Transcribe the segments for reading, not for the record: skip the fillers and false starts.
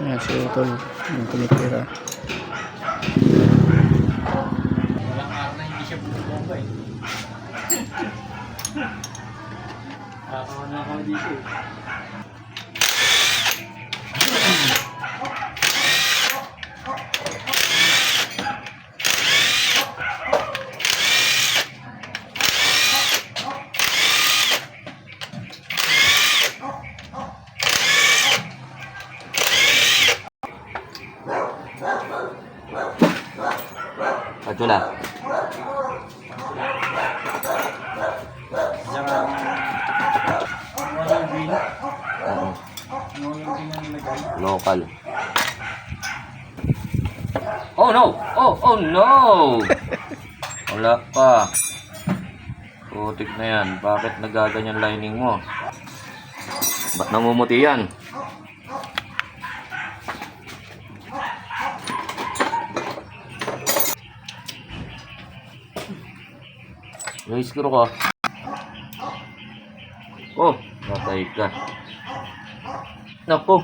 Ayan si Utol. Yung tumitira. Walang araw na hindi siya bumubomba eh. Nakakawa na ako dito eh. Pagtula. Saka, walang green. Walang green ang nilagay. Local. Oh no! Oh no! Wala pa. Putik na yan. Bakit nagaganyan lining mo? Ba't namumuti yan? Nahiskiro ka. Oh, patay ka. Naku.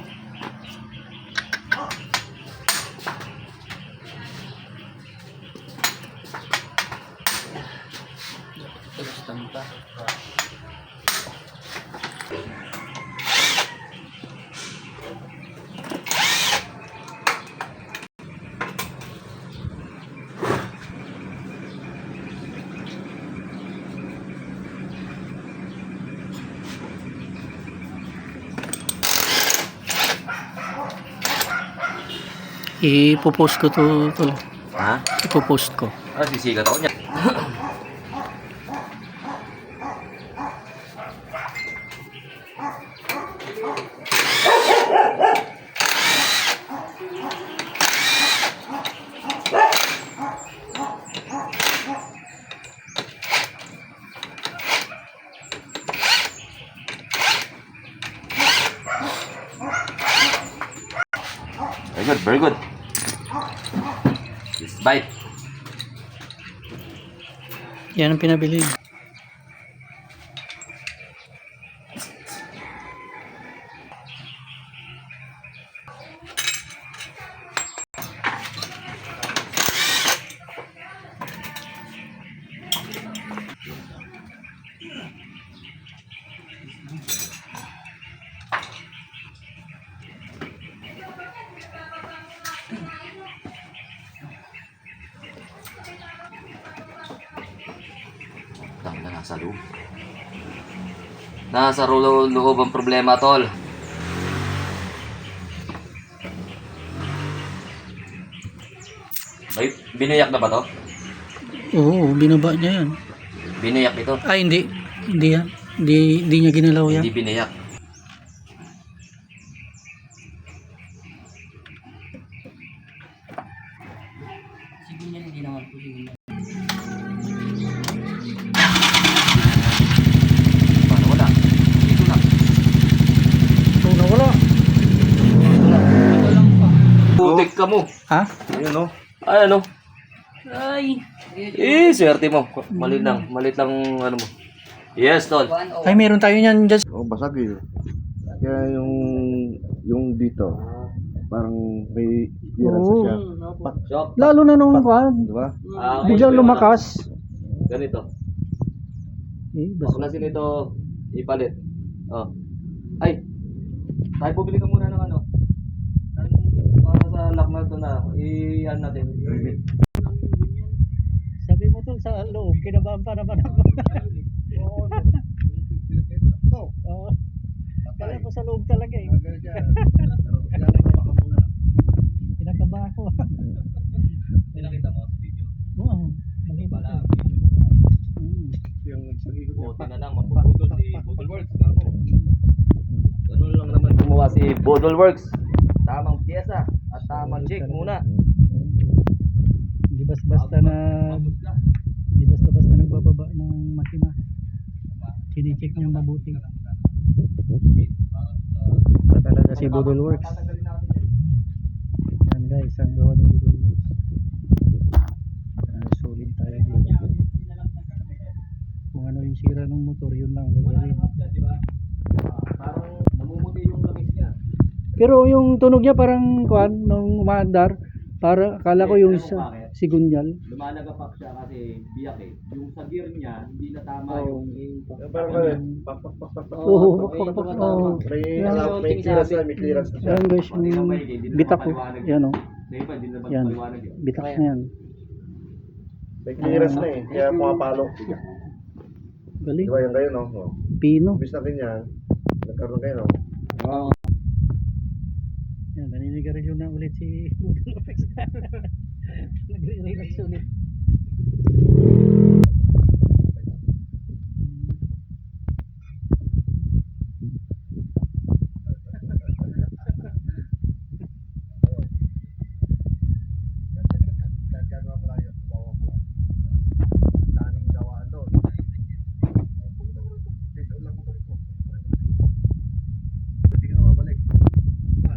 Ipopost ko to, Tol. Ha? Ipopost ko. Ah, sisigat ako niya. Very good. Just bite. Yan ang pinabili. Nasa loob. Nasa loob ang problema, tol. Ay, binayak na ba to? Oo, binaba niya yan. Binayak ito? Ay, hindi. Hindi yan. Hindi niya ginalaw yan. Hindi binayak. Sige niya, hindi naman po sige. Paano wala? Dito na. Oo, nawala. Ito lang pa. Putik ka mo. Ha? Ayun o. Ay, ano? Ay! Swerte mo. Malit lang ano mo. Yes, tol. Ay, meron tayo niyan dyan. Oh, basag eh. Kaya yung dito, parang may clearance Oo. siya. Shock. Lalo na nung kuwan. Di ba? Biglang lumakas. Ganito. Eh, Basta na nito ipalit. Oh. Ay. Tayo bumili ka muna ng ano. Para sa lock na ito na. I-ano natin. Sabi mo tol sa loob, kinabahan pa naman ako. Oo. Kala ko sa loob talaga eh. Kinakaba ako. Pinakita mo sa video. Oo. Nakita ko. Buti na lang mapuputol si Budolworks. Ganun lang naman gumawa si Budolworks. Tamang pyesa at tamang check muna. Hindi basta nagbababa ng makina. Chine-check niya mabuti. Pa talaga si Budolworks. Yan guys, ang gawa ni Budolworks. Solid tayo dito. Kung ano yung sira ng motor, yun lang gagawin. Pero yung tunog niya parang kuan nung umaandar, para akala ko yung Alam mo bakit? si Gunyal. Lumalagapak siya kasi biyak eh. Yung sa gear niya, hindi natama Oo. yung... Parang ano, pak, pak, pak, pak, pak. Oo, may pak, pak, tumatama. oo. May, Yan. may clearance na, may clearance na siya. Yan guys, Pati yung ng maigi, hindi na bitak ko. mapaliwanag Yan o. Sa iba, hindi na Yan. mapaliwanag yun. Bitak na yan. May clearance na eh, kaya pumapalo. Galing. Di ba yung kayo, no? Oh. Pino. Ibig na ganyan, nagkaroon kayo, no? Oo. Yan, naninigarilyo na ulit si Budol Apex. Nagre-relax ulit. Gagawa pala yun, bawa ko. Daming gawaan doon. Dito lang mo ko. Hindi ka na mabalik.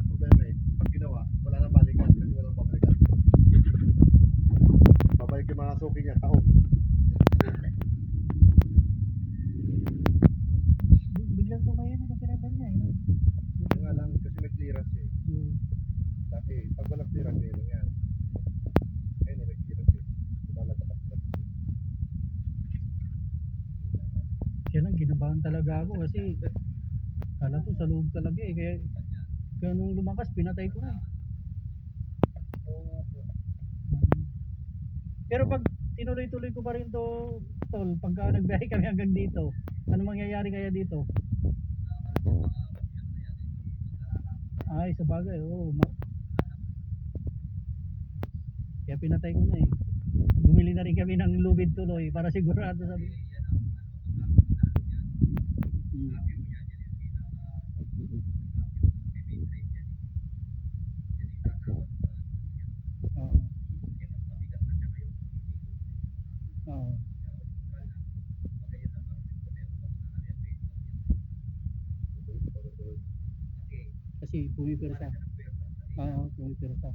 Problema eh, pag ginawa, wala nang balikan kasi walang babalikan. Babalik yung mga suki niya, taon. Biglang tumayan yung pinagdan niya. Ito nga lang kasi may clearance eh. Dati, pag walang clearance eh, lang yan. Ayun eh, may clearance eh. Lumalagapak na. Kaya lang, ginabahan talaga ako kasi kala ko sa loob talaga eh. Kaya nung lumakas, pinatay ko na eh. Pero pag tinuloy-tuloy ko pa rin to, tol, pagka nagbiyahe kami hanggang dito, ano mangyayari kaya dito? Ay, sa bagay, oo. Kaya pinatay ko na eh. Bumili na rin kami ng lubid tuloy para sigurado sabi. Oo. Oo. Kasi pumipirsa. Oo, pumipirsa.